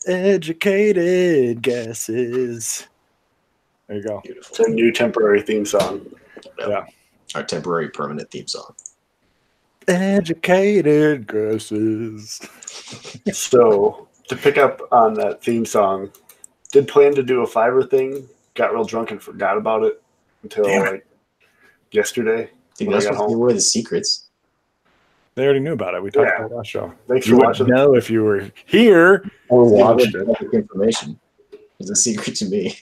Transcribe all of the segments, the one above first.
Educated guesses. There you go. Beautiful. It's our new temporary theme song. Yeah. Our temporary permanent theme song. Educated guesses. So to pick up on that theme song, did plan to do a Fiverr thing, got real drunk and forgot about it until like yesterday. I think when that's I got supposed to be home. one of the secrets. They already knew about it. We talked Yeah. about it last show. Thanks You for would watching. know if you were here. Or watched it. Public information. It's a secret to me.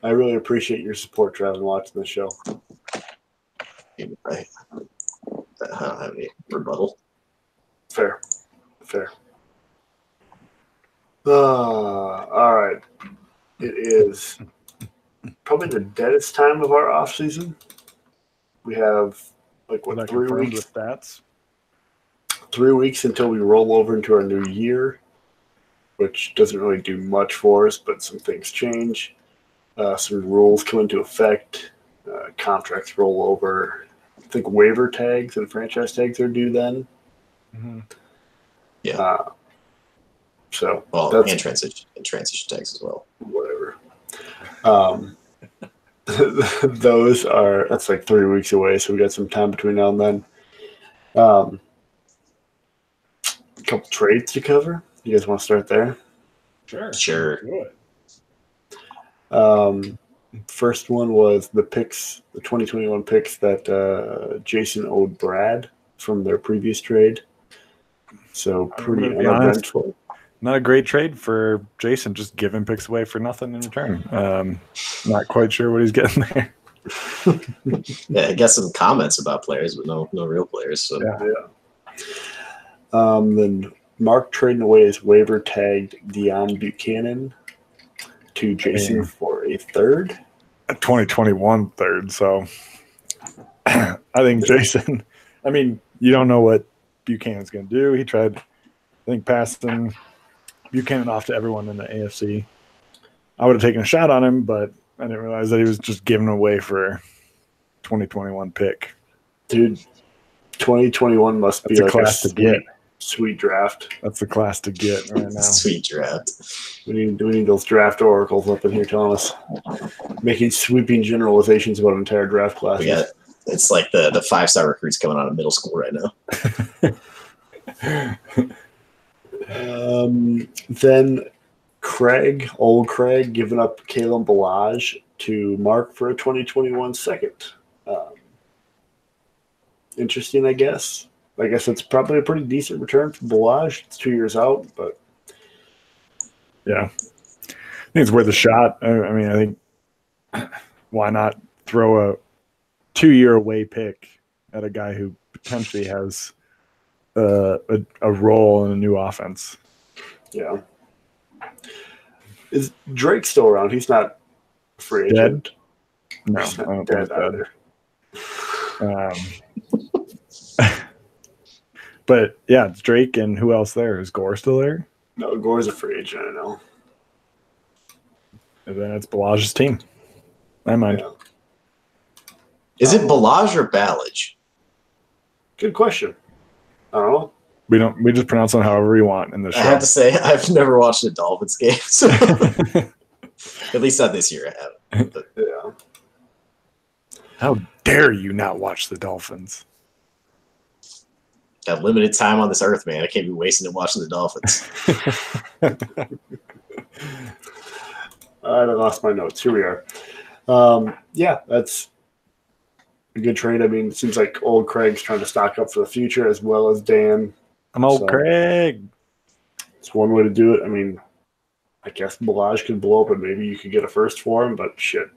I really appreciate your support, Trav, and watching the show. I don't have any rebuttal. Fair. All right. It is probably the deadest time of our off season. We have like Was that 3 confirmed weeks. with stats? 3 weeks until we roll over into our new year, which doesn't really do much for us, but some things change. Some rules come into effect. Contracts roll over. I think waiver tags and franchise tags are due then. Mm-hmm. Yeah. So Well, that's and transition tags as well. whatever. That's like 3 weeks away, so we got some time between now and then. A couple trades to cover. You guys want to start there? Sure. Good. First one was the 2021 picks that Jason owed Brad from their previous trade. So pretty I'm gonna be honest. uneventful. Not a great trade for Jason, just giving picks away for nothing in return. Not quite sure what he's getting there. Yeah, I guess some comments about players, but no real players. So Yeah. Then Mark trading away his waiver tagged Deion Buchanan to Jason for a third. A 2021 third, so I think Jason, I mean, you don't know what Buchanan's going to do. He tried, I think, passing Buchanan off to everyone in the AFC. I would have taken a shot on him, but I didn't realize that he was just giving away for 2021 pick. Dude, 2021 must be That's a like class to get. Sweet draft. That's the class to get right now. sweet draft. We need those draft oracles up in here telling us, making sweeping generalizations about entire draft classes. We got it's like the 5-star recruits coming out of middle school right now. Then old Craig, giving up Kalen Balaj to Mark for a 2021 second. Interesting, I guess. I guess it's probably a pretty decent return for Balaj. It's 2 years out, but Yeah. I think it's worth a shot. I mean, I think why not throw a 2-year away pick at a guy who potentially has a role in a new offense. yeah. Is Drake still around? He's not a free agent. No, He's I not don't think dead either. either. But yeah, it's Drake and who else there? Is Gore still there? No, Gore's a free agent, I know. And then it's Balaj's team. I mind. Yeah. Is it Balaj or Ballage? Good question. I don't know. We just pronounce them however we want in the I have show. to say, I've never watched a Dolphins game. So at least not this year I haven't. But Yeah. How dare you not watch the Dolphins? got limited time on this earth, man. I can't be wasting it watching the Dolphins. I lost my notes. Here we are. Yeah, that's a good trade. I mean, it seems like old Craig's trying to stock up for the future as well as Dan. I'm old So- Craig. It's one way to do it. I mean, I guess Balaj could blow up and maybe you could get a first for him, but shit,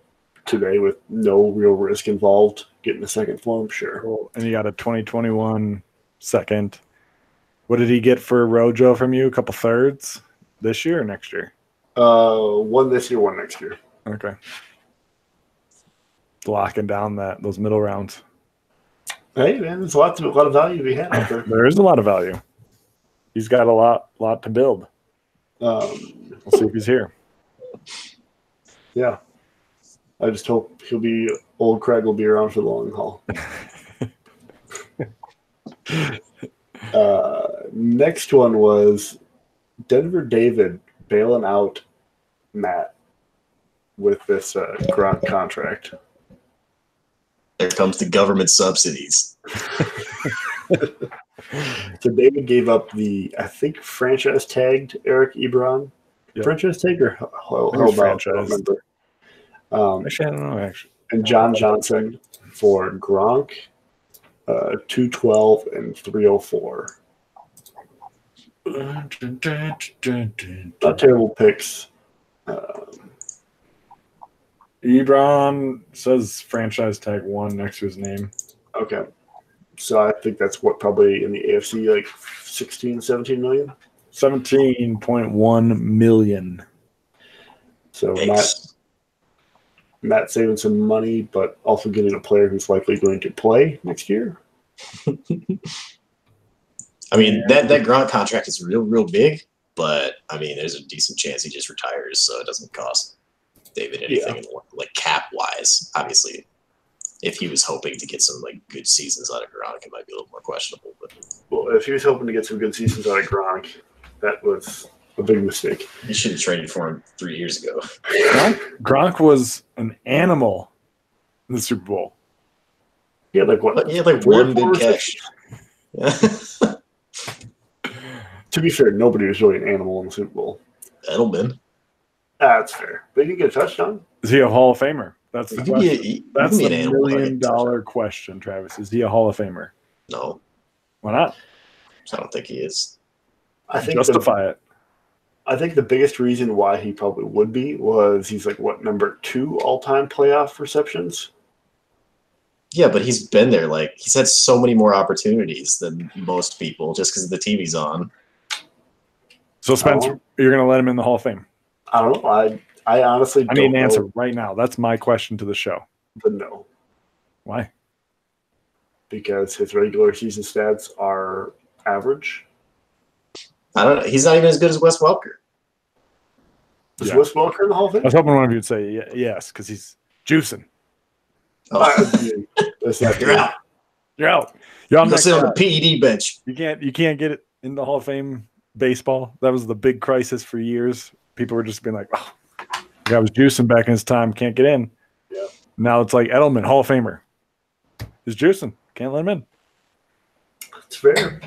today with no real risk involved, getting a second for him, sure. Cool. And you got a 2021 second. What did he get for Rojo from you? A couple thirds this year or next year? One this year, one next year. Okay. Locking down those middle rounds. Hey man, there's a lot of value to be had out there. There is a lot of value. He's got a lot to build. We'll see if he's here. Yeah. I just hope old Craig will be around for the long haul. Next one was Denver David bailing out Matt with this Gronk contract. There comes the government subsidies. So David gave up I think, franchise tagged Eric Ebron. Yep. Franchise tag or how about? Franchise. I don't remember. Actually, I don't know. Actually, And John Johnson for Gronk, 212 and 304. Not terrible picks. Ebron says franchise tag 1 next to his name. Okay. So I think that's what, probably in the AFC, like 16, 17 million? 17.1 million. So Yikes. Matt saving some money, but also getting a player who's likely going to play next year. I mean, that Gronk contract is real big, but I mean, there's a decent chance he just retires, so it doesn't cost David anything, like cap wise. Obviously, if he was hoping to get some like good seasons out of Gronk, it might be a little more questionable. But Well, if he was hoping to get some good seasons out of Gronk, that was a big mistake. he should have traded for him 3 years ago. Gronk was an animal in the Super Bowl. He had like what? But he had like three or one four big catch. receptions. To be fair, nobody was really an animal in the Super Bowl. Edelman. That's fair. But he didn't get a touchdown. Is he a Hall of Famer? That's the He could be question. That's he the could be an animal. $1 million question, Travis. Is he a Hall of Famer? No, Why not? I don't think he is. I think Justify it. I think the biggest reason why he probably would be was he's like what, number 2 all-time playoff receptions. Yeah, but he's been there. Like he's had so many more opportunities than most people, just because the TV's on. So, Spencer, you're going to let him in the Hall of Fame? I don't know. I honestly I don't need an answer know, right now. That's my question to the show. but no, Why? because his regular season stats are average. I don't know. He's not even as good as Wes Welker. Is Yeah. Wes Welker in the Hall of I Fame? was hoping one of you would say yes, because he's juicing. Oh, That's not you're out. You're out. You're on Go that sit on the guy. PED bench. You can't get it in the Hall of Fame baseball. That was the big crisis for years. People were just being like, oh, the guy was juicing back in his time, can't get in. Yeah. Now it's like Edelman, Hall of Famer. He's juicing. Can't let him in. It's fair.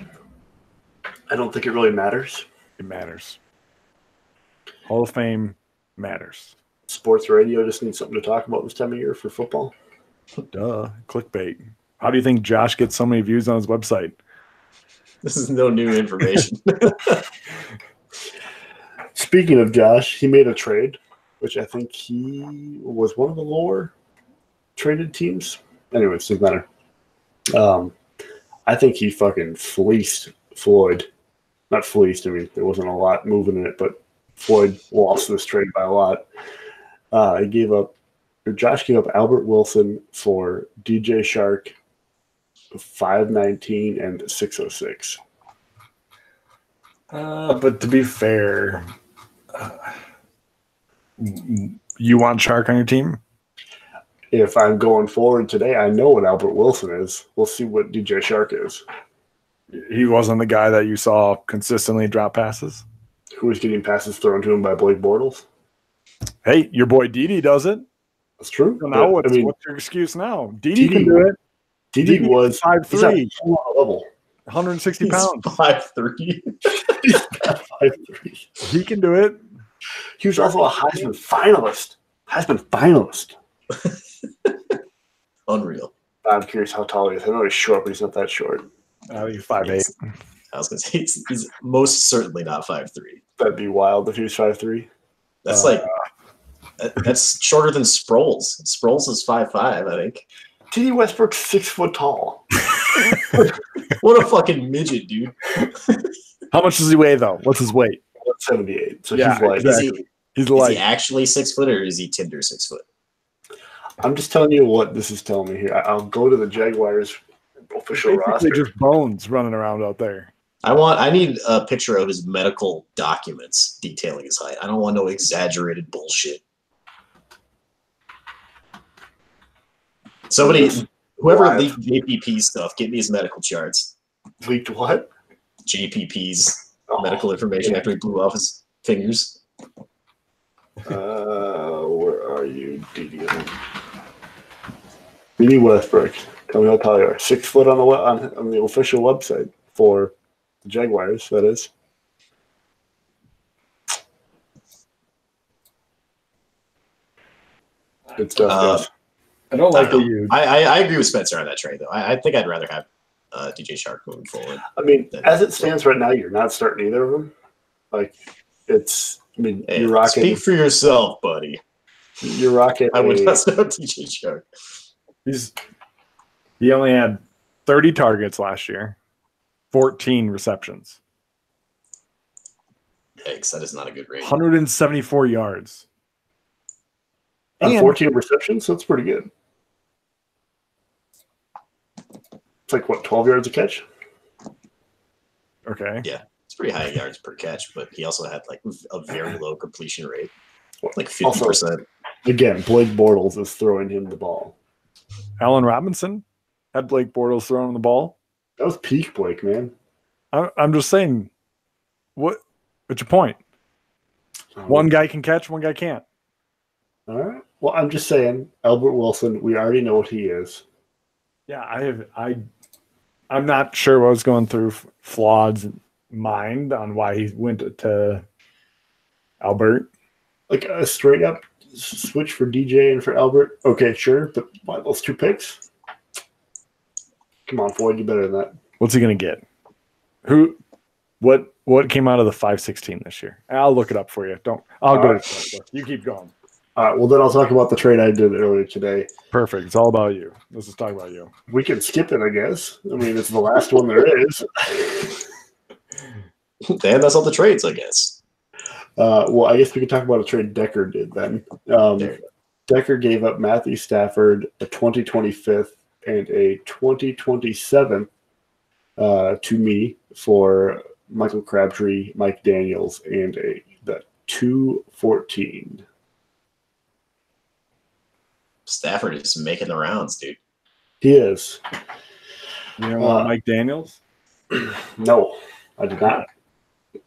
I don't think it really matters. It matters. Hall of Fame matters. Sports radio just needs something to talk about this time of year for football. Duh. Clickbait. How do you think Josh gets so many views on his website? This is no new information. Speaking of Josh, he made a trade, which I think he was one of the lower traded teams. Anyways, doesn't matter. I think he fucking fleeced Floyd. Not fleeced. I mean, there wasn't a lot moving in it, but Floyd lost this trade by a lot. Josh gave up Albert Wilson for DJ Shark, 519 and 606. But to be fair, you want Shark on your team? If I'm going forward today, I know what Albert Wilson is. We'll see what DJ Shark is. He wasn't the guy that you saw consistently drop passes. Who was getting passes thrown to him by Blake Bortles? Hey, your boy Didi does it. That's true. So now But, what's your excuse now? Didi Didi can do it. Didi was 5'3", he's at a whole level. 160 He's pounds. 5'3". 5'3". He can do it. He was also a Heisman finalist. Unreal. I'm curious how tall he is. I know he's short, but he's not that short. I think he's 5'8". I was going to say he's most certainly not 5'3". That'd be wild if he was 5'3". That's that's shorter than Sproles. Sproles is 5'5", I think. T.D. Westbrook's 6 foot tall. What a fucking midget, dude. How much does he weigh, though? What's his weight? 178. So Yeah, he's like, exactly. He's Is like, he actually 6 foot or is he Tinder 6 foot? I'm just telling you what this is telling me here. I'll go to the Jaguars official roster. basically just bones running around out there. I need a picture of his medical documents detailing his height. I don't want no exaggerated bullshit. Somebody, whoever Wild. leaked the APP stuff, get me his medical charts. Leaked what? JPP's medical information after he blew off his fingers. Where are you, Didi? Didi Westbrook. Tell me how tall you are. 6 foot on the official website for the Jaguars, that is. Good stuff, guys. I don't like I, that you. I agree with Spencer on that trade, though. I think I'd rather have DJ Shark moving forward. I mean, as it stands right now, you're not starting either of them. Like, it's. I mean, Hey, you're rocking. speak for yourself, buddy. You're rocking. I would not start DJ Shark. He only had 30 targets last year, 14 receptions, Yikes, that is not a good rate. 174 yards. On And 14 receptions, so that's pretty good. It's like, what, 12 yards a catch? okay. Yeah, it's pretty high yards per catch, but he also had like a very low completion rate, like 50%. Also, again, Blake Bortles is throwing him the ball. Allen Robinson had Blake Bortles throwing the ball. That was peak Blake, man. I'm just saying, what's your point? One guy can catch, one guy can't. All right. Well, I'm just saying, Albert Wilson, we already know what he is. Yeah, I'm not sure what was going through Flaud's mind on why he went to Albert. Like a straight up switch for DJ and for Albert. Okay, sure, but why those 2 picks? Come on, Floyd, you better than that. What's he going to get? What came out of the 516 this year? I'll look it up for you. I'll go to the You keep going. All right, well, then I'll talk about the trade I did earlier today. Perfect. It's all about you. Let's just talk about you. We can skip it, I guess. I mean, it's the last one there is. Damn, that's all the trades, I guess. Well, I guess we could talk about a trade Decker did then. Decker gave up Matthew Stafford, a 2025th and a 2027 to me for Michael Crabtree, Mike Daniels, and the 214. Stafford is making the rounds, dude. He is. You know Mike Daniels? No, I did not.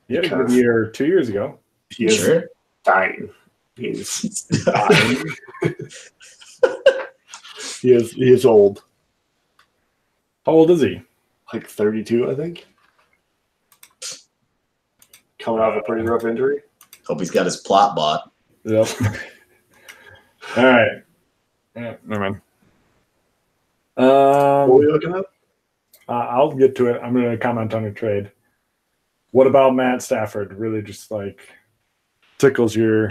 He had a good year 2 years ago. He is Sure. dying. He's dying. He is old. How old is he? Like 32, I think. Coming off a pretty rough injury. Hope he's got his plot bot. Yep. All right. Yeah, never mind. What were you looking at? I'll get to it. I'm going to comment on your trade. What about Matt Stafford? Really just like tickles your...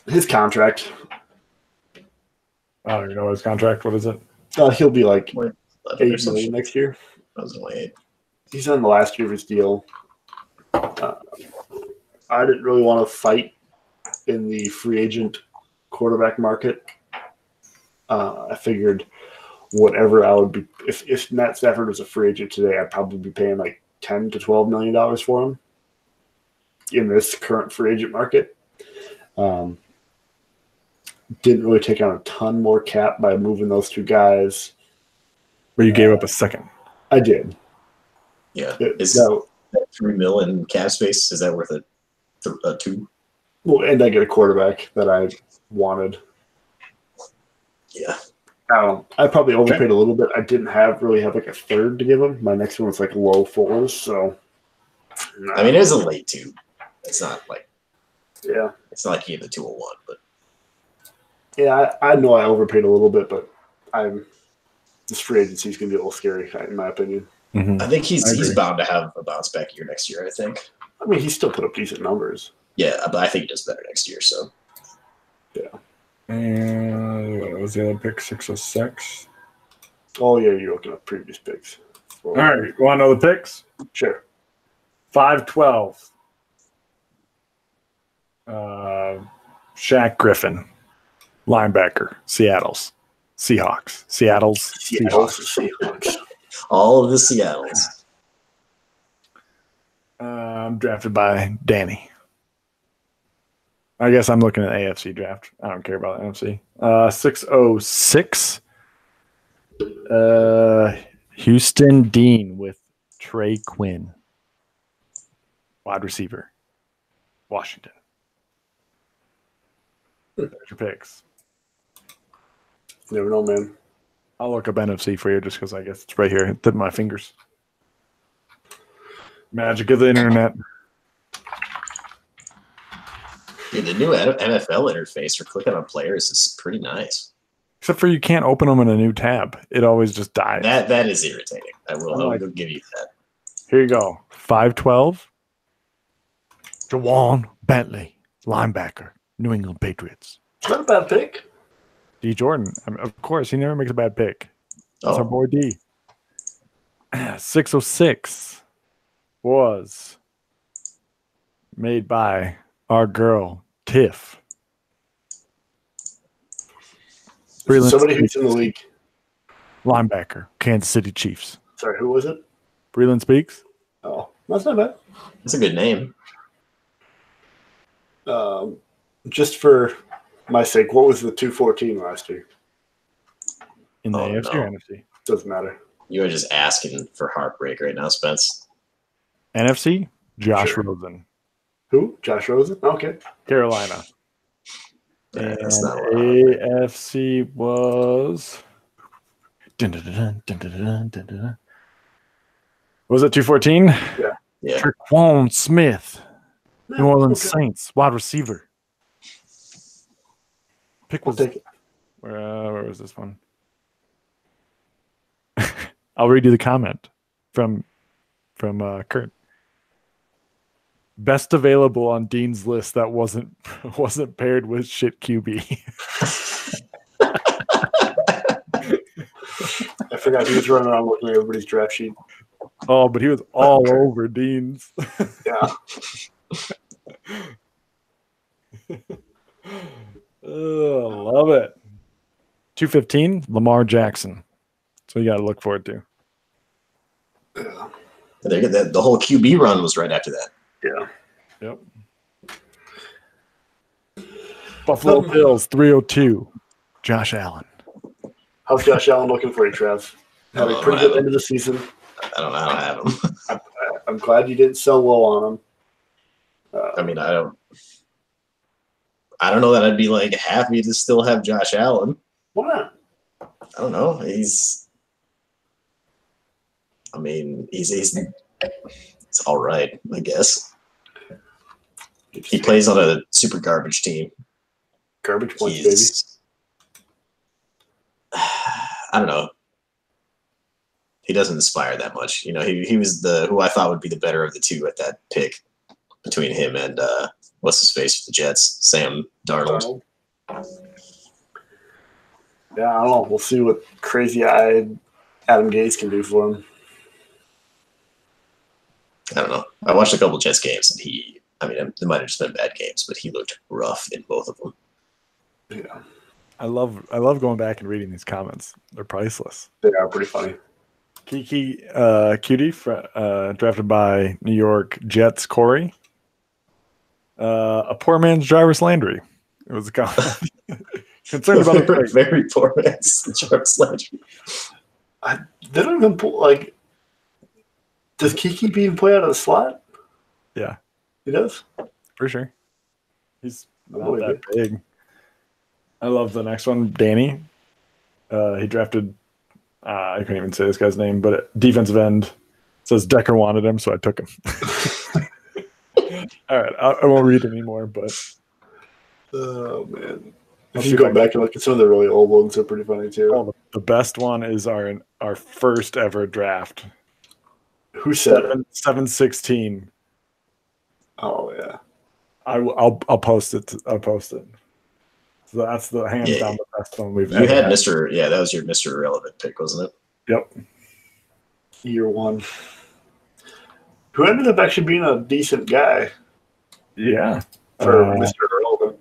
His contract. I don't even know his contract. What is it? He'll be like $8 $8 million next year. That was only 8. He's on the last year of his deal. I didn't really want to fight in the free agent quarterback market. I figured whatever I would be, if Matt Stafford was a free agent today, I'd probably be paying like $10 to $12 million for him in this current free agent market. Didn't really take on a ton more cap by moving those 2 guys. But you gave up a second. I did. Yeah. That $3 million in cap space, is that worth a 2? Well, and I get a quarterback that I wanted. Yeah. I probably overpaid a little bit. I didn't really have like a third to give him. My next one was like low 4s, so. I mean, it is a late 2. It's not like. Yeah. It's not like he gave the 201, but. Yeah, I know I overpaid a little bit, but this free agency is going to be a little scary, in my opinion. Mm-hmm. I think he's bound to have a bounce back year next year, I think. I mean, he still put up decent numbers. Yeah, but I think he does better next year, so. Yeah. And what was the other pick? 606. Oh, yeah, you're looking at previous picks. All right. You want to know the picks? Sure. 512. Shaq Griffin, linebacker, Seattle's Seahawks. Seattle's Seahawks. All of the Seattles. Drafted by Danny. I guess I'm looking at AFC draft. I don't care about NFC. 606. Houston Dean with Trey Quinn. wide receiver, Washington. There's your picks. Never know, man. I'll look up NFC for you just because I guess it's right here. It did my fingers. Magic of the internet. Dude, the new NFL interface for clicking on players is pretty nice. Except for you can't open them in a new tab. It always just dies. That is irritating. I will Like- give you that. Here you go. 5'12". Jawan Bentley, linebacker, New England Patriots. It's not a bad pick. D. Jordan. I mean, of course, he never makes a bad pick. That's our Oh, boy D. 606 was made by our girl, Tiff. Breland Somebody who's Speaks, in the league. linebacker, Kansas City Chiefs. Sorry, who was it? Breland Speaks. Oh, that's not bad. that's a good name. Just for my sake, what was the 214 last year? In the Oh, AFC no. or NFC? Doesn't matter. You are just asking for heartbreak right now, Spence. NFC, Josh Sure. Rosen, Who? Josh Rosen? Okay. Carolina. Yeah, And that's not what AFC was. Dun, dun, dun, dun, dun, dun, dun, dun, dun. Was it 214? Yeah. Traquan Smith, New Orleans Okay. Saints, wide receiver. Pick We'll was take it. where was this one? I'll read you the comment from Kurt. Best available on Dean's list that wasn't paired with shit QB. I forgot he was running around looking at everybody's draft sheet. Oh, but he was all over Dean's. Yeah. Oh, love it. 215, Lamar Jackson. So you got to look forward to. Yeah. The whole QB run was right after that. Yeah. Yep. Buffalo Bills 302, Josh Allen. How's Josh Allen looking for you, Trev? Had a Oh, pretty I good end of the season. I don't have him. I'm glad you didn't sell low on him. I mean, I don't know that I'd be like happy to still have Josh Allen. Why not? I don't know. He's all right, I guess. He plays on a super garbage team. Garbage points, baby. He's, I don't know. He doesn't inspire that much. You know, he was who I thought would be the better of the two at that pick between him and what's his face for the Jets, Sam Darnold. Yeah, I don't know. We'll see what crazy-eyed Adam Gase can do for him. I don't know. I watched a couple Jets games, and they might have just been bad games, but he looked rough in both of them. Yeah, I love going back and reading these comments. They're priceless. they are pretty funny. Kiki Cutie, drafted by New York Jets, Corey. A poor man's Jarvis Landry. It was a comment. Concerned about very, the very poor man's Jarvis Landry. They don't even pull, like, does Kiki even play out of the slot? Yeah, He does? for sure. He's not believe that it. big. I love the next one, Danny. He drafted, I couldn't even say this guy's name, but defensive end. It says Decker wanted him, so I took him. All right, I won't read anymore, but Oh, man. I'll If see you if go I back and look at some of the really old ones, they're pretty funny, too. oh, the best one is our first ever draft. Who said it? 716. Oh, yeah. I'll post it. I'll post it. So that's the hands Yeah. down the best one we've You ever had had. that was your Mr. Irrelevant pick, wasn't it? Yep. Year one. Who ended up actually being a decent guy Yeah. for Mr. Irrelevant.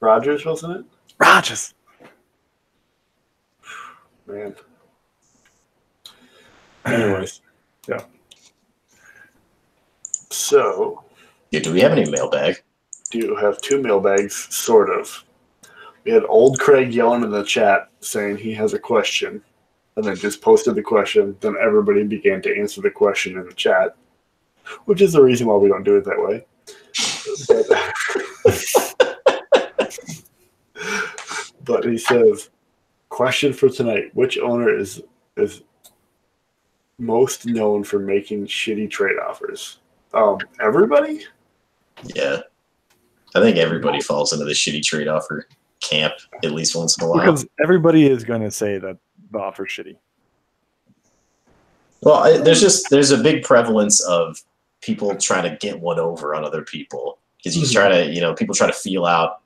Rogers, wasn't it? Rogers. Man. Anyways. Yeah. So, Yeah, do we have any mailbag? do you have two mailbags? Sort of. We had old Craig yelling in the chat saying he has a question, and then just posted the question. Then everybody began to answer the question in the chat. which is the reason why we don't do it that way. But he says, question for tonight: which owner is most known for making shitty trade offers? Everybody? Yeah. I think everybody falls into the shitty trade offer camp at least once in a while. Because everybody is going to say that the offer's shitty. Well, there's a big prevalence of people trying to get one over on other people because people try to feel out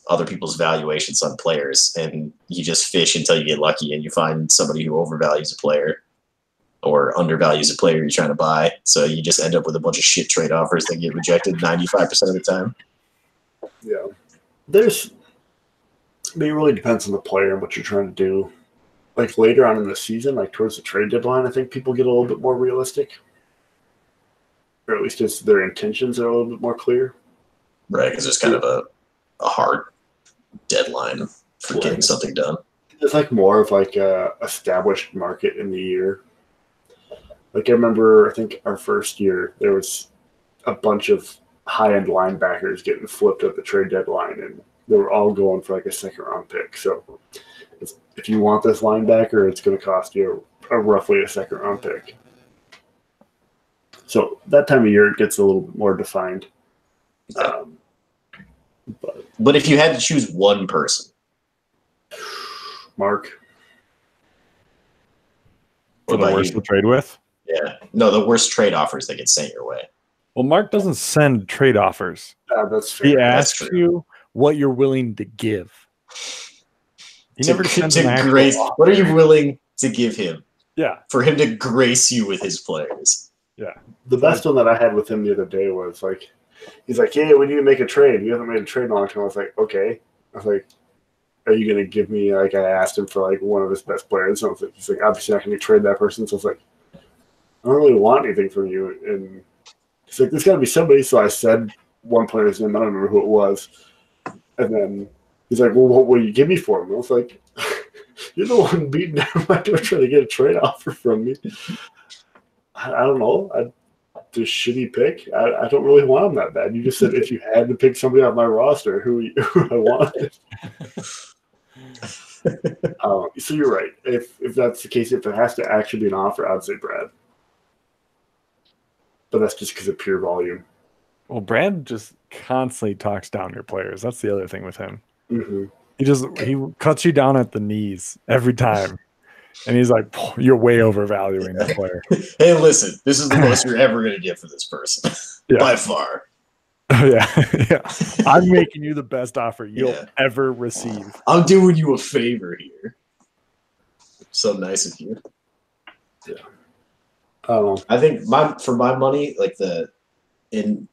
other people's valuations on players, and you just fish until you get lucky and you find somebody who overvalues a player or undervalues a player you're trying to buy. So you just end up with a bunch of shit trade offers that get rejected 95% of the time. Yeah. It really depends on the player and what you're trying to do. Like later on in the season, like towards the trade deadline, I think people get a little bit more realistic. Or at least their intentions are a little bit more clear. Right, because there's kind of a hard deadline for getting something done. It's like more of like a established market in the year. Like I remember, I think our first year, there was a bunch of high-end linebackers getting flipped at the trade deadline, and they were all going for like a second-round pick. So if you want this linebacker, it's going to cost you roughly a second-round pick. So that time of year, it gets a little bit more defined. But if you had to choose one person, Mark, For the worst to trade with? Yeah. No, the worst trade offers that get sent your way. Well, Mark doesn't send trade offers. That's fair. He asks you what you're willing to give. He never sends an actual grace. offer. What are you willing to give him? Yeah. For him to grace you with his players. Yeah. The best one that I had with him the other day was like, he's like, "Yeah, we need to make a trade. You haven't made a trade in a long time." I was like, "Okay." I was like, "Are you gonna give me?" Like, I asked him for like one of his best players. And I was like, he's like, "Obviously not gonna trade that person." So I was like, "I don't really want anything from you." And he's like, "There's got to be somebody." So I said one player's name. I don't remember who it was. And then he's like, "Well, what will you give me for him?" I was like, "You're the one beating down my door trying to get a trade offer from me." I don't know. The shitty pick. I don't really want him that bad. You just said if you had to pick somebody off my roster, who I wanted. So you're right. If that's the case, if it has to actually be an offer, I'd say Brad. But that's just because of pure volume. Well, Brad just constantly talks down your players. That's the other thing with him. Mm-hmm. He cuts you down at the knees every time. And he's like, "You're way overvaluing the player." Hey, listen, this is the most you're ever going to get for this person. Yeah. By far. Yeah. I'm making you the best offer you'll ever receive. I'm doing you a favor here. So nice of you. Yeah. I think for my money, like in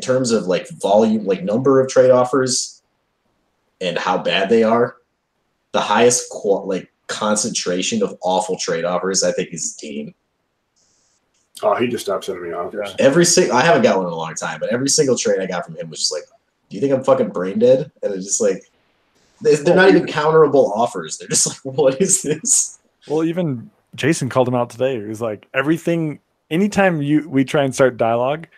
terms of like volume, like number of trade offers and how bad they are, the highest concentration of awful trade offers, I think, is Dean. Oh, he just stopped sending me offers. Yeah. I haven't got one in a long time, but every single trade I got from him was just like, "Do you think I'm fucking brain dead?" And it's just like, they're not even counterable offers. They're just like, "What is this?" Well, even Jason called him out today. He was like, anytime we try and start dialogue,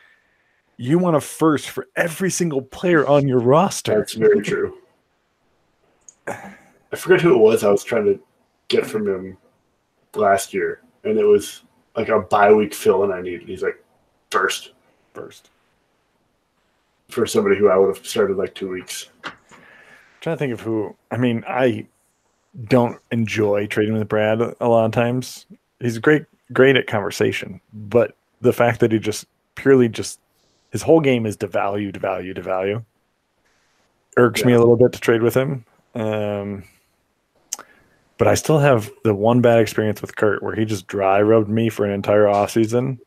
you want a first for every single player on your roster. That's very true. I forget who it was I was trying to get from him last year, and it was like a bye-week fill-in I needed. He's like, first. For somebody who I would have started like 2 weeks. I'm trying to think of who. I mean, I don't enjoy trading with Brad a lot of times. He's great at conversation, but the fact that he just purely his whole game is to value irks me a little bit to trade with him. But I still have the one bad experience with Kurt where he just dry rubbed me for an entire offseason.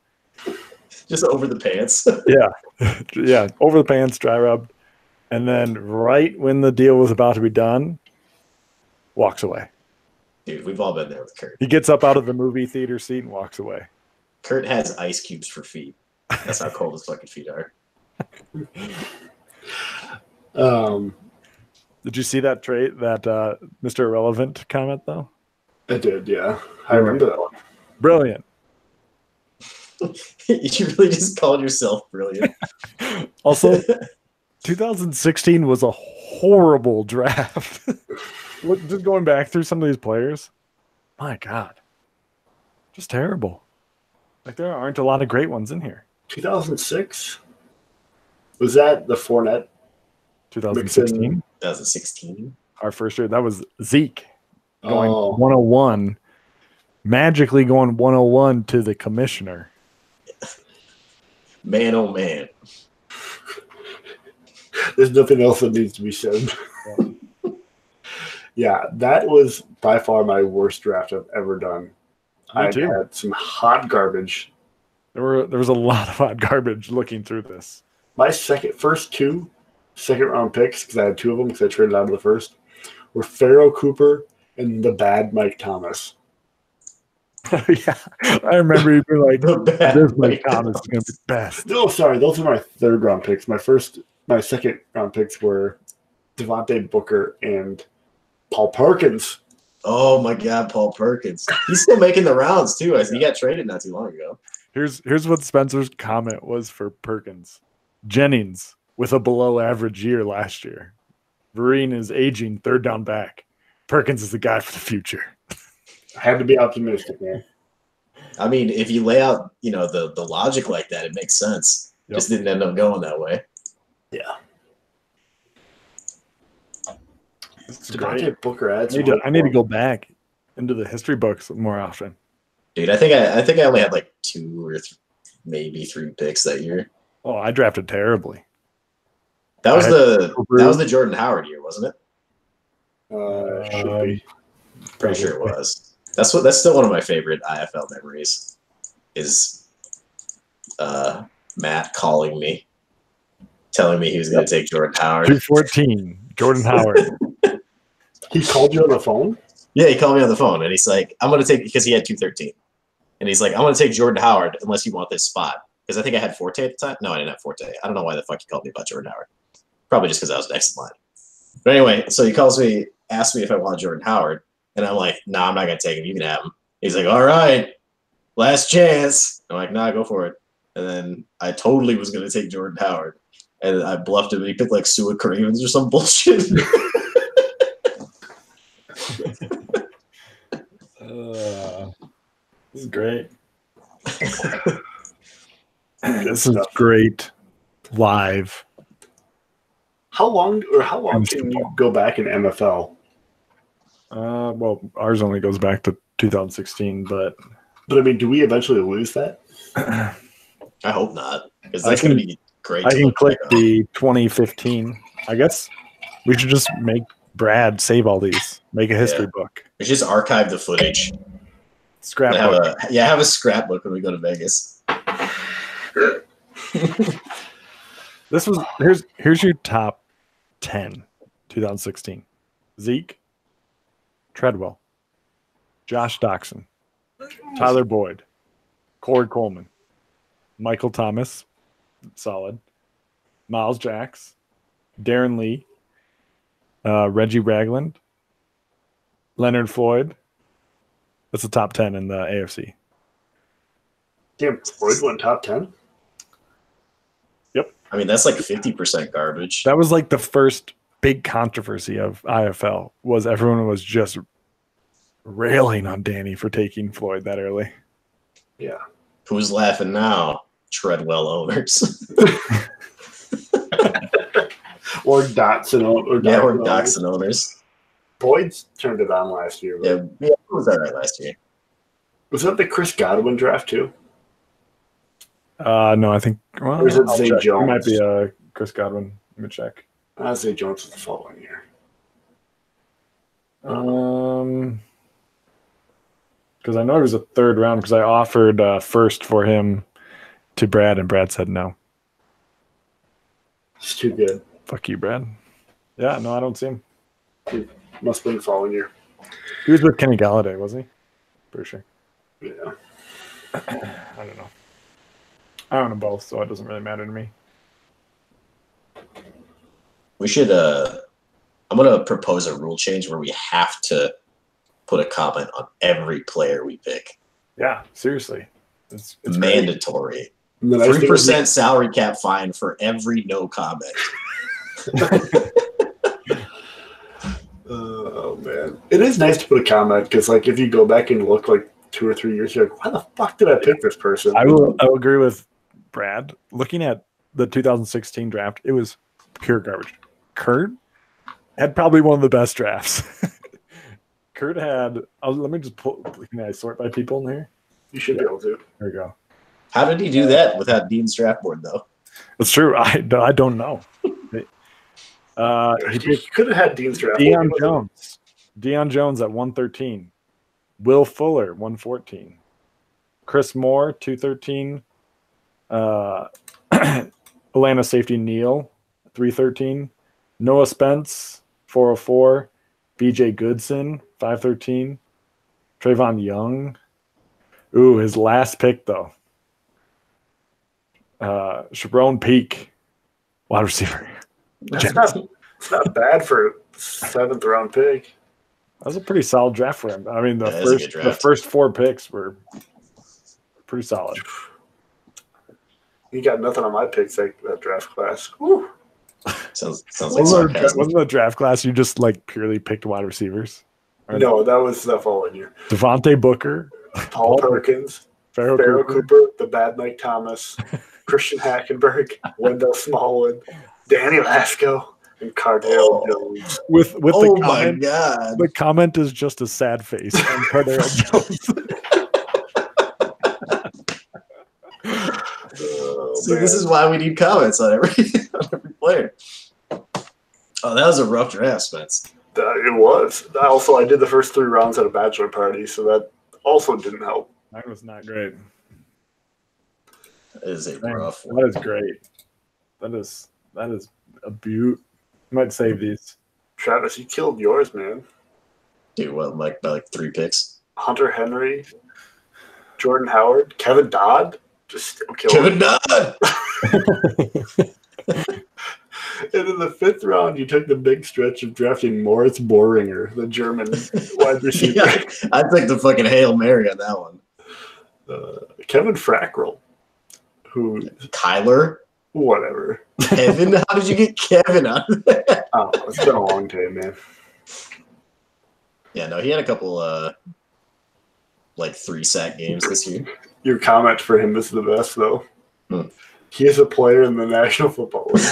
Just over the pants. Yeah, over the pants, dry rubbed. And then right when the deal was about to be done, walks away. Dude, we've all been there with Kurt. He gets up out of the movie theater seat and walks away. Kurt has ice cubes for feet. That's how cold his fucking feet are. Did you see that Mr. Irrelevant comment, though? I did, yeah. I remember that one. Brilliant. You really just called yourself brilliant. Also, 2016 was a horrible draft. Look, just going back through some of these players, my God, just terrible. Like there aren't a lot of great ones in here. 2006? Was that the Fournette? 2016, 2016. our first year, that was Zeke going Oh. 101, magically going 101 to the commissioner. Man, oh man. There's nothing else that needs to be said. Yeah, that was by far my worst draft I've ever done. I too. had some hot garbage. There was a lot of hot garbage looking through this. My first two second-round picks, because I had two of them because I traded out of the first, were Pharaoh Cooper and the bad Mike Thomas. Yeah, I remember you being like, The bad "This Mike Mike Thomas is going to be best." No, sorry, those are my third-round picks. My second-round picks were Devontae Booker and Paul Perkins. Oh my God, Paul Perkins. He's still making the rounds too. He got traded not too long ago. Here's what Spencer's comment was for Perkins. Jennings with a below average year last year. Vereen is aging third down back. Perkins is the guy for the future. I had to be optimistic, man. I mean, if you lay out, the logic like that, it makes sense. Yep. Just didn't end up going that way. Yeah. This is great. Devontae Booker adds. I need to go back into the history books more often. Dude, I think I only had like two or maybe three picks that year. Oh, I drafted terribly. That was Cooper. that was the Jordan Howard year, wasn't it? Should be. Pretty sure it was. That's still one of my favorite IFL memories. Is Matt calling me, telling me he was going to take Jordan Howard. 214, Jordan Howard. He called you on the phone? Yeah, he called me on the phone and he's like, I'm going to take, because he had 213. And he's like, I'm going to take Jordan Howard unless you want this spot. Because I think I had Forte at the time. No, I didn't have Forte. I don't know why the fuck he called me about Jordan Howard. Probably just because I was next in line. But anyway, so he calls me, asks me if I want Jordan Howard. And I'm like, nah, I'm not going to take him. You can have him. He's like, all right, last chance. I'm like, nah, go for it. And then I totally was going to take Jordan Howard. And I bluffed him and he picked like Sua Cravens or some bullshit. This is great. This is great live. How long can you go back in MFL? Well, ours only goes back to 2016, but I mean, do we eventually lose that? I hope not. Because that's going to be great. I to can look click back on. the 2015. I guess we should just make Brad save all these. Make a history book. We should just archive the footage. Scrapbook. Have a scrapbook when we go to Vegas. Here's your top 10 2016. Zeke, Treadwell, Josh Doxson, Tyler Boyd, Corey Coleman, Michael Thomas, solid, Miles Jacks, Darren Lee, Reggie Ragland, Leonard Floyd. That's the top 10 in the AFC. Damn, Floyd went top 10? Yep. I mean, that's like 50% garbage. That was like the first big controversy of IFL was everyone was just railing on Danny for taking Floyd that early. Yeah. Who's laughing now? Treadwell owners. Or Dotson. Or Dotson owners. Boyd's turned it on last year. Yeah, who was that right last year? Was that the Chris Godwin draft too? No, I think. Well, Or is it I'll Zay check. Jones? It might be Chris Godwin. Let me check. Zay Jones was the following year. Because I know it was a third round because I offered first for him to Brad, and Brad said no. It's too good. Fuck you, Brad. Yeah, no, I don't see him. Must have been the following year. He was with Kenny Galladay, wasn't he? Pretty sure. Yeah. I don't know. I own them both, so it doesn't really matter to me. We should. I'm gonna propose a rule change where we have to put a comment on every player we pick. Yeah, seriously. It's mandatory. 3% salary cap fine for every no comment. Oh man, it is nice to put a comment because, like, if you go back and look like 2 or 3 years, you're like, why the fuck did I pick this person? I will agree with Brad. Looking at the 2016 draft, it was pure garbage. Kurt had probably one of the best drafts. Kurt had. Let me just pull. Can I sort by people in here? You should be able to. There we go. How did he do that without Dean's draft board, though? It's true. I don't know. He could have had Dean's draft. Deion Jones. Deion Jones at 113. Will Fuller, 114. Chris Moore, 213. Atlanta safety Neal, 313. Noah Spence, 404. BJ Goodson, 513. Trayvon Young. Ooh, his last pick, though. Shabrone Peak, wide receiver. It's not bad for a 7th round pick. That was a pretty solid draft for him. I mean, the first 4 picks were pretty solid. He got nothing on my picks that draft class. Woo. Sounds like sarcasm. Wasn't the draft class you just like purely picked wide receivers? No, that was the following year. Devontae Booker, Paul Perkins, Pharaoh Cooper, the bad Mike Thomas, Christian Hackenberg, Wendell Smallwood, Danny Lasco, and Cardale Jones. With Oh the my comment, god! the comment is just a sad face on Cardale Jones. See, this is why we need comments on every player. Oh, that was a rough draft, Spence. It was. Also, I did the first 3 rounds at a bachelor party, so that also didn't help. Mine was not great. That is a rough one. That is great. That is a beaut. Might save these. Travis, you killed yours, man. Dude, what, like by like 3 picks? Hunter Henry, Jordan Howard, Kevin Dodd. Just still killing Kevin Dodd! And in the 5th round, you took the big stretch of drafting Moritz Boehringer, the German wide receiver. Yeah, I took the fucking Hail Mary on that one. Kevin Frackrell, who Kyler? Whatever. Kevin? How did you get Kevin out of that? Oh, it's been a long time, man. Yeah, no, he had a couple like 3-sack games this year. Your comment for him is the best, though. Hmm. He is a player in the National Football League.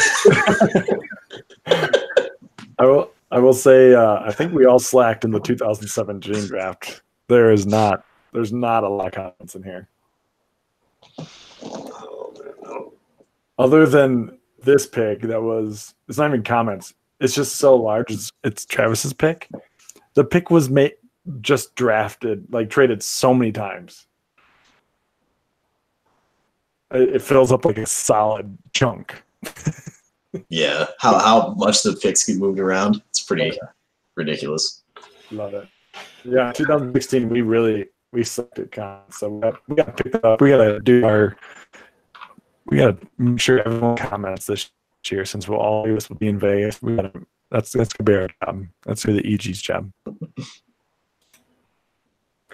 I will say I think we all slacked in the 2017 draft. There's not a lot of comments in here. Oh, man, no. Other than this pick, it's not even comments. It's just so large. It's Travis's pick. The pick was just drafted, like traded so many times. It fills up like a solid chunk. Yeah, how much the picks get moved around. It's pretty ridiculous. Love it. Yeah, 2016, we sucked at comments, so we got to pick that up. We got to make sure everyone comments this year since all of us will be in Vegas. That's gonna be our job. That's gonna be the EG's job.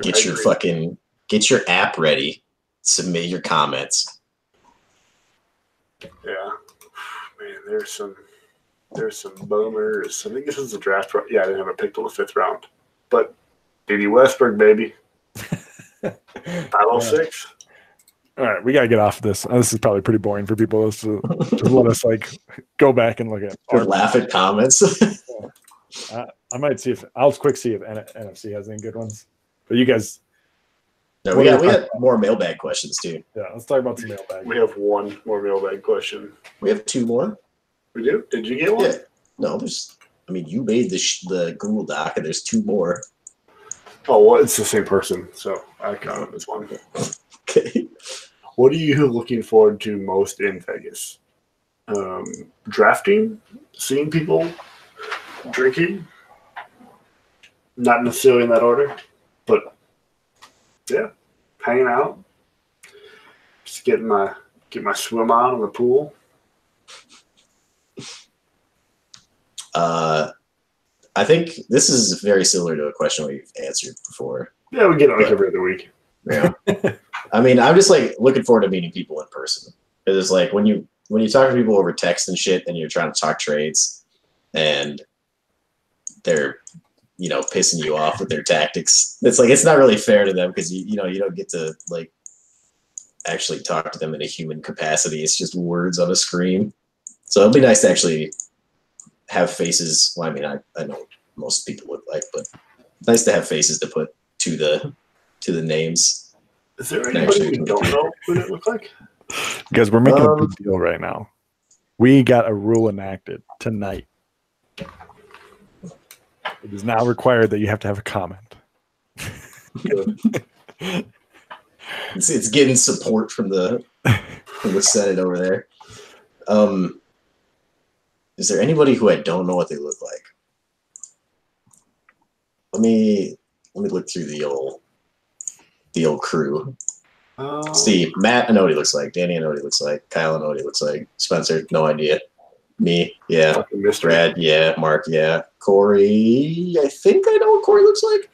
Get your app ready. Submit your comments. Yeah, man, there's some boomers. I think this is the draft. Yeah, I didn't have a pick till the 5th round, but Dede Westbrook, baby, 506. All right, we gotta get off this. This is probably pretty boring for people. So just let us like go back and look at. Or laugh at comments. I might see if NFC has any good ones, but you guys. No, we got more mailbag questions too. Yeah, let's talk about some mailbag. We have one more mailbag question. We have 2 more. We do? Did you get one? Yeah. No, you made the Google Doc, and there's 2 more. Oh, well, it's the same person, so I count it as one. Okay. What are you looking forward to most in Vegas? Drafting? Seeing people? Drinking? Not necessarily in that order, but yeah, hanging out. Just get my swim on in the pool. I think this is very similar to a question we've answered before. Yeah, we get it like every other week. Yeah. I mean, I'm just like looking forward to meeting people in person. It's like when you talk to people over text and shit, and you're trying to talk trades, and they're pissing you off with their tactics. It's like it's not really fair to them because you don't get to like actually talk to them in a human capacity. It's just words on a screen. So it'll be nice to actually have faces. Well, I mean, I know what most people look like, but it's nice to have faces to put to the names. Is there anybody we don't know who they look like? Because we're making a big deal right now. We got a rule enacted tonight. It is now required that you have to have a comment. It's getting support from the Senate over there. Is there anybody who I don't know what they look like? Let me look through the old crew. Steve, Matt, I know what he looks like. Danny, I know what he looks like. Kyle, I know what he looks like. Spencer, no idea. Me, yeah. Brad, yeah. Mark, yeah. Corey, I think I know what Corey looks like.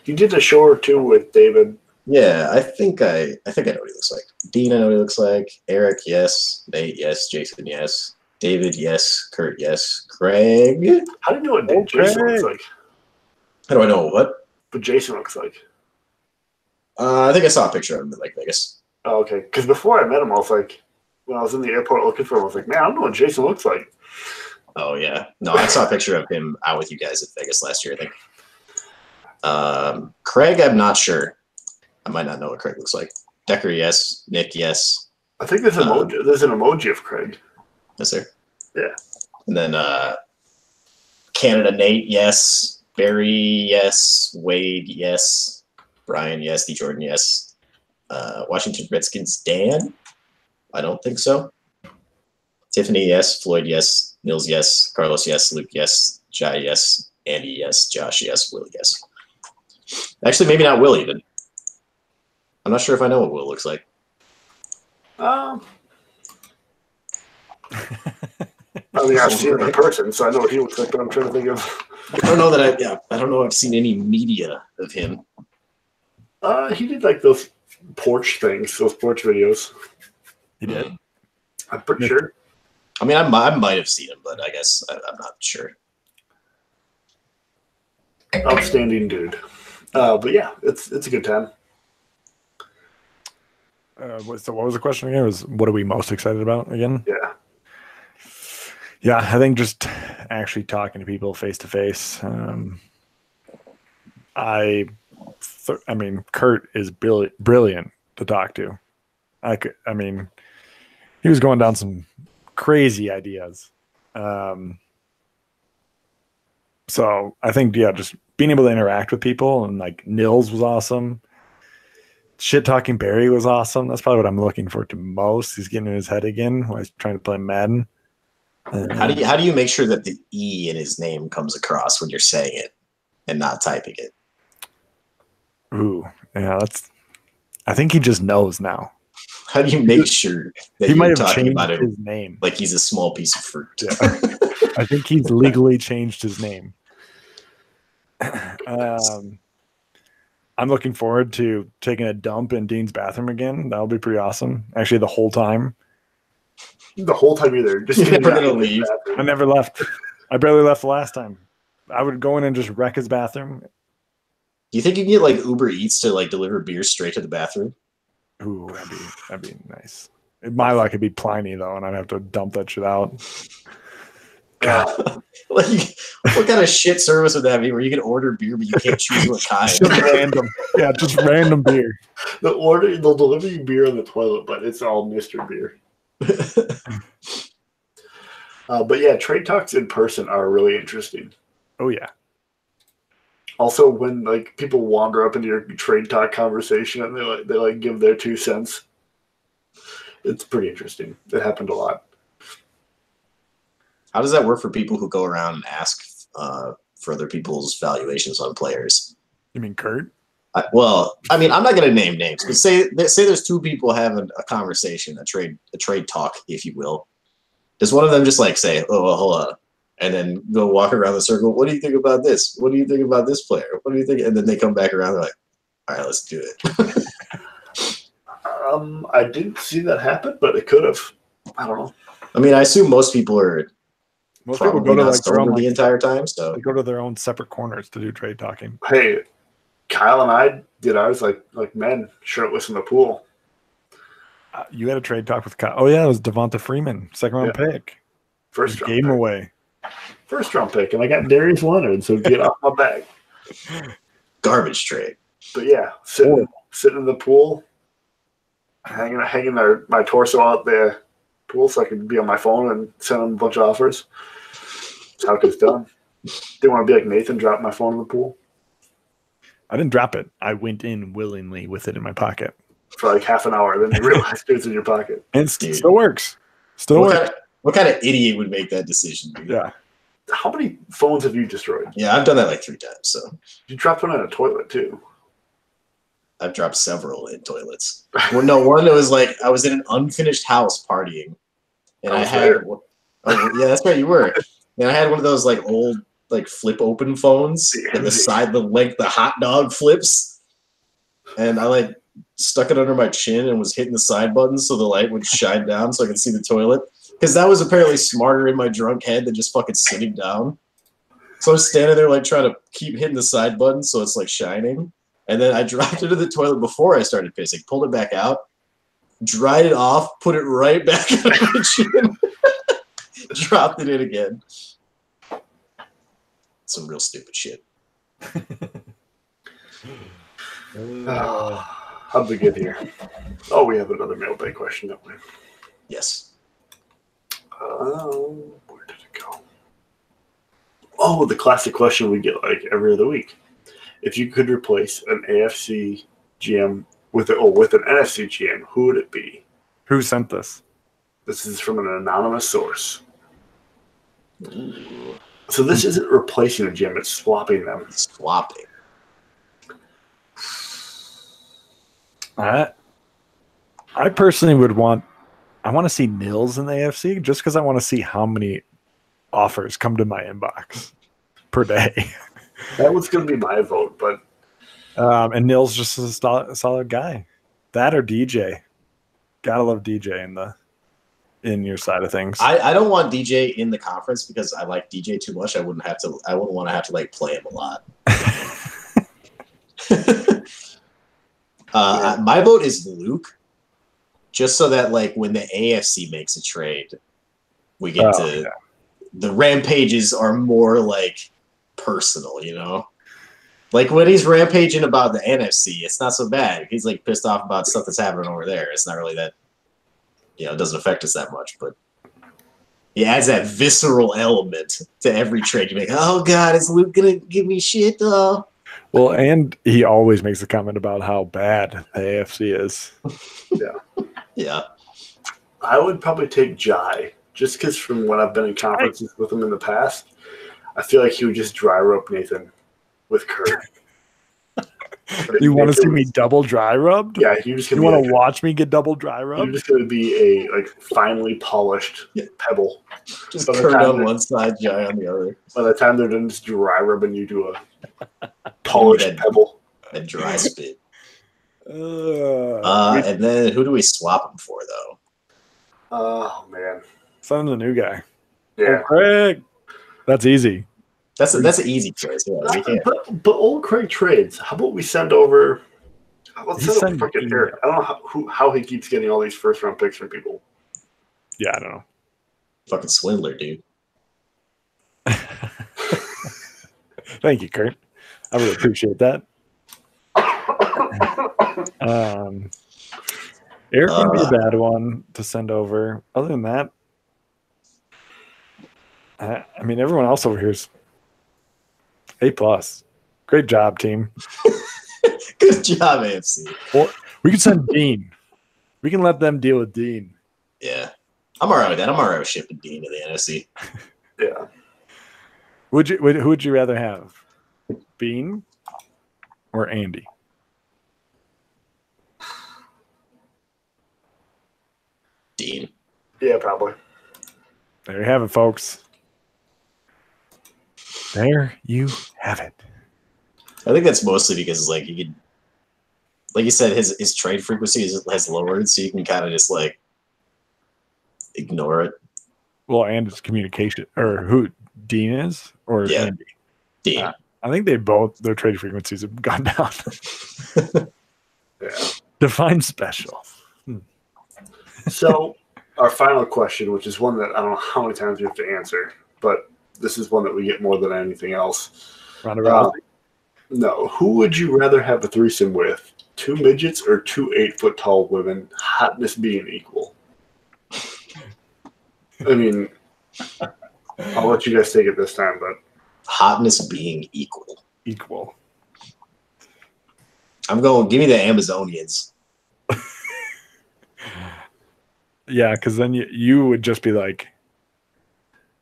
You did a show or two with David. Yeah, I think I know what he looks like. Dean, I know what he looks like. Eric, yes. Nate, yes. Jason, yes. David, yes. Kurt, yes. Craig. How do you know what Jason looks like? How do I know what? But Jason looks like. I think I saw a picture of him in like Vegas. Oh, okay. Because before I met him, I was like, when I was in the airport looking for him, I was like, man, I don't know what Jason looks like. Oh yeah, no, I saw a picture of him out with you guys at Vegas last year, I think. Craig, I'm not sure. I might not know what Craig looks like. Decker, yes. Nick, yes. I think there's an emoji of Craig. Yes, sir. Yeah. And then Canada, Nate, yes. Barry, yes. Wade, yes. Brian, yes. D. Jordan, yes. Washington Redskins, Dan? I don't think so. Tiffany, yes. Floyd, yes. Nils, yes. Carlos, yes. Luke, yes. Jai, yes. Andy, yes. Josh, yes. Will, yes. Actually, maybe not Will even. I'm not sure if I know what Will looks like. I mean, I've seen him in person, so I know what he looks like, but I'm trying to think of. I don't know that I don't know if I've seen any media of him. He did like those porch things, those porch videos. He did. I'm pretty sure. I mean, I might have seen him, but I guess I'm not sure. Outstanding dude. But yeah, it's a good time. So what was the question again? It was what are we most excited about again? Yeah. Yeah, I think just actually talking to people face to face. I mean, Kurt is brilliant to talk to. I mean, he was going down some crazy ideas. So I think, yeah, just being able to interact with people, and like Nils was awesome. Shit talking Barry was awesome. That's probably what I'm looking forward to most. He's getting in his head again while he's trying to play Madden. How do you make sure that the E in his name comes across when you're saying it and not typing it? Ooh, yeah, I think he just knows now. How do you make sure that he might you're have talking changed about it his name? like he's a small piece of fruit? Yeah. I think he's legally changed his name. I'm looking forward to taking a dump in Dean's bathroom again. That'll be pretty awesome. Actually, the whole time. The whole time you're there. Just You're never gonna leave. I never left. I barely left the last time. I would go in and just wreck his bathroom. Do you think you can get like Uber Eats to like deliver beer straight to the bathroom? Ooh, that'd be nice. My luck would be Pliny though, and I'd have to dump that shit out. God. Like, what kind of shit service would that be where you can order beer but you can't choose what kind? Just random. Yeah, just random beer. They'll deliver you beer on the toilet, but it's all Mr. Beer. But yeah, trade talks in person are really interesting. Oh yeah. Also, when like people wander up into your trade talk conversation and they give their 2 cents, it's pretty interesting. It happened a lot. How does that work for people who go around and ask for other people's valuations on players? You mean Kurt? Well, I mean, I'm not going to name names, but say there's 2 people having a conversation, a trade talk, if you will. Does one of them just like say, "Oh, well, hold on," and then go walk around the circle? What do you think about this? What do you think about this player? What do you think? And then they come back around, they're like, "All right, let's do it." I didn't see that happen, but it could have. I don't know. I mean, I assume most people are Most people probably go to not like their own sober the like, entire time. So they go to their own separate corners to do trade talking. Hey, Kyle and I did ours like men, shirtless in the pool. You had a trade talk with Kyle. Oh yeah, it was Devonta Freeman, second round pick. First round Gave him pick. away. First round pick, and I got Darius Leonard, so get off my back. garbage trade. But yeah, sitting in the pool, hanging my torso out the pool so I could be on my phone and send them a bunch of offers. That's how it gets done. Didn't want to be like Nathan, drop my phone in the pool I didn't drop it. I went in willingly with it in my pocket. for like half an hour. Then you realize it's in your pocket. And it still works. Still works. What kind of idiot would make that decision, dude? Yeah. How many phones have you destroyed? Yeah, I've done that like 3 times. So You dropped one in a toilet too. I've dropped several in toilets. Well, no, one it was like I was in an unfinished house partying, and I had yeah, that's right, you were. And I had one of those like old like flip open phones, and the hot dog flips, and I like stuck it under my chin and was hitting the side button so the light would shine down so I could see the toilet. Because that was apparently smarter in my drunk head than just fucking sitting down. So I was standing there like trying to keep hitting the side button so it's like shining. And then I dropped it into the toilet before I started pissing, pulled it back out, dried it off, put it right back on my chin, dropped it in again. Some real stupid shit. How'd we get here? Oh, we have another mailbag question, don't we? Yes. Where did it go? Oh, the classic question we get like every other week. If you could replace an AFC GM with an NFC GM, who would it be? Who sent this? This is from an anonymous source. Ooh. So this isn't replacing a GM, it's swapping them. Swapping. I personally want to see Nils in the AFC just because I want to see how many offers come to my inbox per day. That was going to be my vote, but and Nils just a solid guy. That or DJ. Gotta love DJ in your side of things. I don't want DJ in the conference because I like DJ too much. I wouldn't want to have to like play him a lot. My vote is Luke, just so that like when the AFC makes a trade, we get the rampages are more like personal, you know? Like when he's rampaging about the NFC, it's not so bad. He's like pissed off about stuff that's happening over there. It's not really that, it doesn't affect us that much, but he adds that visceral element to every trade. You make, oh God, is Luke gonna give me shit? Oh. Well, and he always makes a comment about how bad the AFC is. Yeah. I would probably take Jai, just because from when I've been in conferences with him in the past, I feel like he would just dry rope Nathan with Kurt. You want to see me double dry rubbed? Yeah, you want to watch me get double dry rubbed? You're just going to be a finely polished pebble. Just Kurt on one side, Jai on the other. By the time they're done just dry rubbing, you do a polished pebble. A dry spit. And and then who do we swap him for, though? Oh, man. Send the new guy. Yeah. Craig. That's easy. That's an easy choice. Yeah, but old Craig trades. How about we send over? Let's send over freaking Eric. I don't know how he keeps getting all these first round picks from people. Yeah, I don't know. Fucking swindler, dude. Thank you, Kurt. I really appreciate that. Eric would be a bad one to send over. Other than that, I mean, everyone else over here is A+. Great job, team. Good job, AFC. Or we can send Dean. We can let them deal with Dean. Yeah. I'm all right with that. I'm all right with shipping Dean to the NFC. Yeah. Who would you rather have? Bean or Andy? Dean. Yeah, probably. There you have it, folks. There you have it. I think that's mostly because like like you said, his trade frequency has lowered, so you can kind of just like ignore it. Well, and it's communication, or who Dean is, or Yeah. Andy. Dean. I think their trade frequencies have gone down. Yeah. Define special. So, our final question, which is one that I don't know how many times we have to answer, but this is one that we get more than anything else. Ronda Rousey. No. Who would you rather have a threesome with? 2 midgets or 2 8-foot-tall women? Hotness being equal. I mean, I'll let you guys take it this time, but Hotness being equal. Equal. I'm going. Give me the Amazonians. Yeah, because then you would just be like,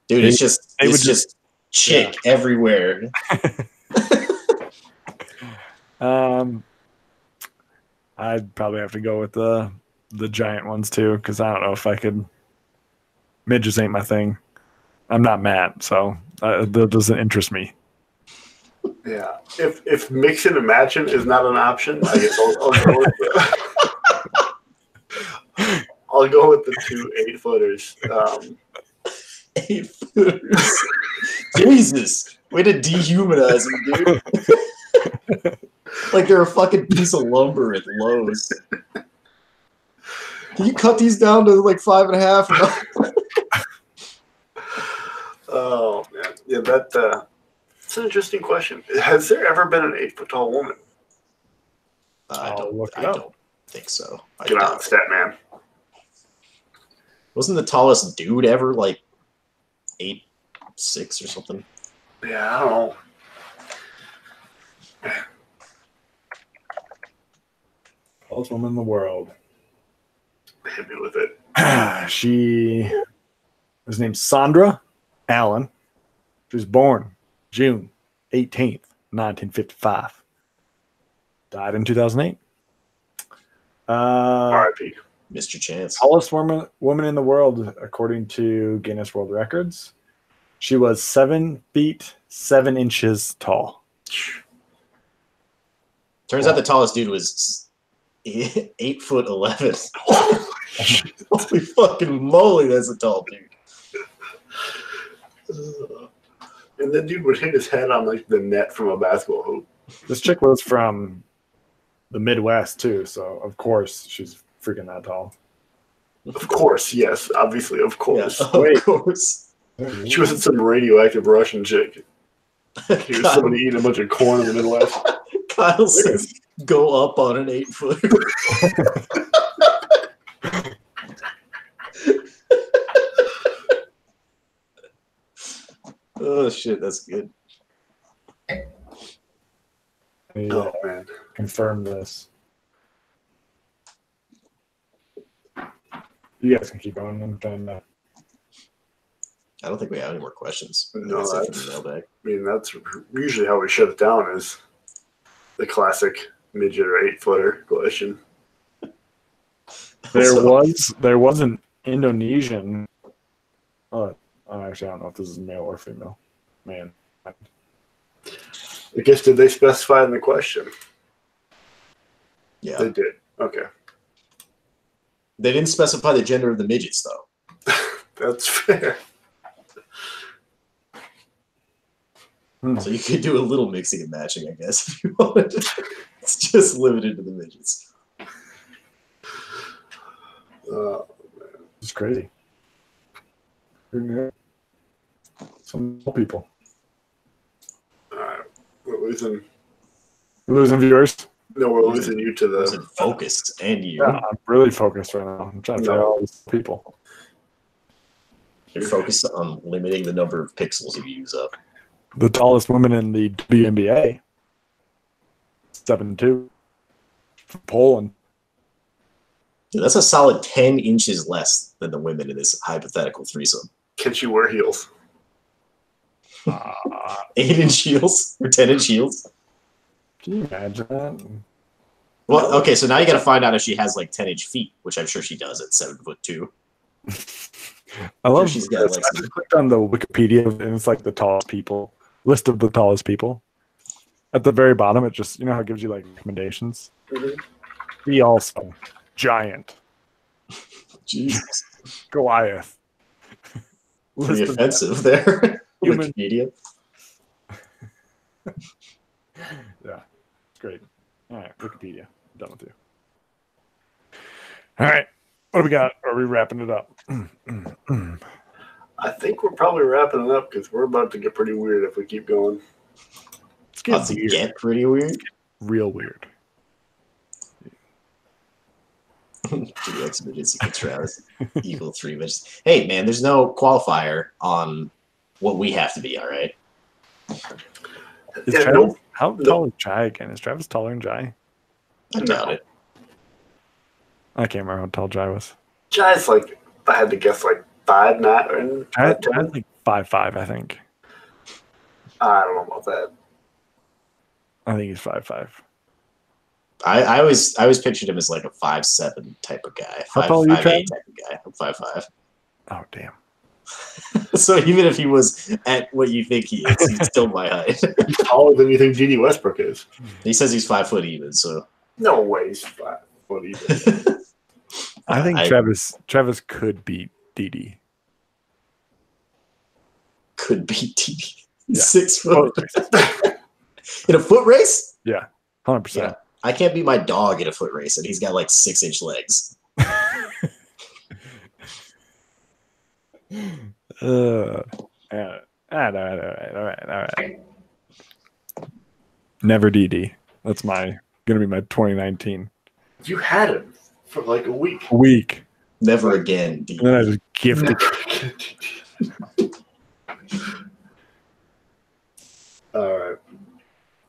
Dude, it's just chick everywhere. I'd probably have to go with the giant ones too, because I don't know if I could. Midgets ain't my thing. I'm not Matt, so that doesn't interest me. yeah. If mixing and matching is not an option, I guess I'll go with the 2 8-footers. 8-footers. Jesus. Way to dehumanize them, dude. Like they're a fucking piece of lumber at Lowe's. Can you cut these down to like 5.5? Oh man, yeah, that's an interesting question. Has there ever been an 8-foot-tall woman? I I'll look it don't up. think so. Get on, stat man. Wasn't the tallest dude ever like 8'6" or something? Yeah, I don't know. Tallest woman in the world. Hit me with it. She was named Sandra Allen. She was born June 18th, 1955. Died in 2008. R.I.P. Mr. Chance. Tallest woman in the world, according to Guinness World Records. She was 7 feet 7 inches tall. Turns out the tallest dude was 8'11". Holy fucking moly, that's a tall dude. And that dude would hit his head on like the net from a basketball hoop. This chick was from the Midwest too, so of course she's freaking that tall. Of course, yes, obviously, of course. Yeah, of course. She wasn't some radioactive Russian chick. She was somebody eating a bunch of corn in the Midwest. Kyle says, go up on an 8-footer. Oh, shit, that's good. Oh, man. Confirm this. You guys can keep going. I'm trying to. I don't think we have any more questions. No, That's it for that's- the mailbag. I mean, that's usually how we shut it down is the classic midget or 8-footer question. There So- was an Indonesian. Actually, I don't know if this is male or female. Man, I guess, did they specify in the question? Yeah. They did. Okay. They didn't specify the gender of the midgets, though. That's fair. So you could do a little mixing and matching, I guess, if you wanted. It's just limited to the midgets. it's crazy. Some people All right. We're losing viewers. No, we're losing you to It's the. focused, and you. Yeah, I'm really focused right now. I'm trying to figure out all these people. You're focused on limiting the number of pixels you use up. The tallest woman in the WNBA, 7'2", from Poland. Dude, that's a solid 10 inches less than the women in this hypothetical threesome. Can she wear heels? 8-inch heels or 10-inch heels. Can you imagine that? Well, okay, so now you got to find out if she has like 10-inch feet, which I'm sure she does at 7'2". I love. she's got, like, I just clicked on the Wikipedia and it's like the tallest people list of the tallest people. At the very bottom, it just how it gives you like recommendations. Mhm. He also giant Jesus. Goliath. Pretty List of offensive there. Human- Wikipedia. Yeah, it's great. All right, Wikipedia. Done with you. All right, what do we got? Are we wrapping it up? I think we're probably wrapping it up because we're about to get pretty weird if we keep going. It's About getting to weird. get pretty weird. Real weird. Two X midgets equal Travis equal 3 midgets. Hey man, there's no qualifier on what we have to be. All right. Is Yeah, Travis, nope. how tall is Jai again? Is Travis taller than Jai? I doubt it. I can't remember how tall Jai was. Jai's like, I had to guess like 5'9". Jai's like 5'5", I think. I don't know about that. I think he's 5'5". I always pictured him as like a 5'7" type of guy. How tall are you, 5'8" Travis? type of guy. I'm 5'5". Oh, damn. So even if he was at what you think he is, he's still my height. He's taller than you think GD Westbrook is. He says he's 5 foot even, so No way he's 5 foot even. I think I- Travis could beat Didi. could beat TD. Yeah. 6 foot Oh, in a foot race. yeah, 100%. Yeah, I can't beat my dog in a foot race, and he's got like 6-inch legs. Yeah. All right. Never DD. That's gonna be my 2019 You had him for like a week. week, Never again. and then I just gifted. All right.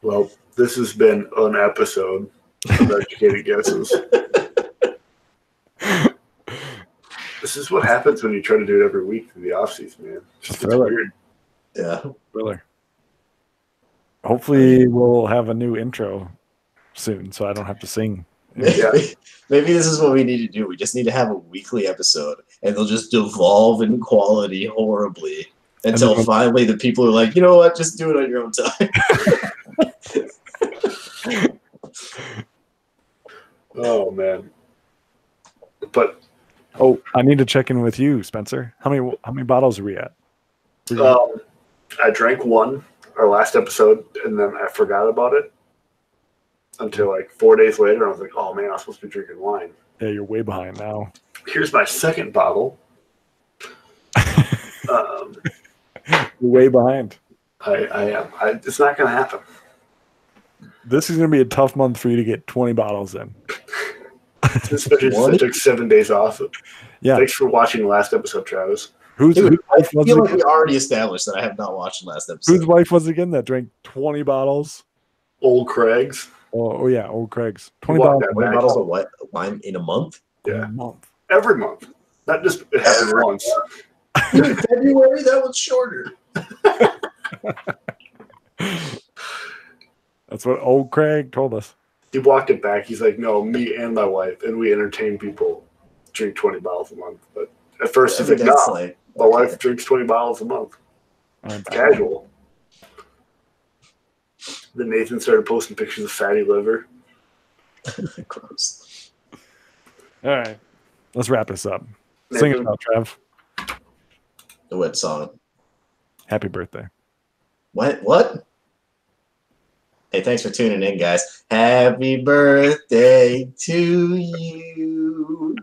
Well, this has been an episode of Educated Guesses. This is what happens when you try to do it every week through the off season, man. It's just Thriller. weird. Yeah. Thriller. Hopefully, we'll have a new intro soon, so I don't have to sing. Yeah. Maybe this is what we need to do. We just need to have a weekly episode, and they'll just devolve in quality horribly until then- finally the people are like, you know what, just do it on your own time. Oh man. But Oh, I need to check in with you, Spencer. How many bottles are we at? I drank one our last episode, and then I forgot about it until like 4 days later. I was like, "Oh man, I was supposed to be drinking wine." Yeah, you're way behind now. Here's my second bottle. You're way behind. I am. It's not going to happen. This is going to be a tough month for you to get 20 bottles in. Especially since I took 7 days off. Yeah. Thanks for watching the last episode, Travis. Whose Dude, I wife was feel it like again? we already established that I have not watched the last episode. Whose wife was it again that drank 20 bottles? Old Craig's. Oh yeah, old Craig's. 20 Walk bottles that 20 back. bottles of what? Wine in a month? in Yeah. a month. Every month. Not just it happened once. In February, that was shorter. That's what old Craig told us. He walked it back. He's like, "No, me and my wife, and we entertain people, drink 20 bottles a month." But at first, he's like, "No, That's like, my wife drinks 20 bottles a month. It's casual." Then Nathan started posting pictures of fatty liver. gross. All right, let's wrap this up. Sing it Nathan, out, Trev. The wet song. Happy birthday. What? Hey, thanks for tuning in, guys. Happy birthday to you.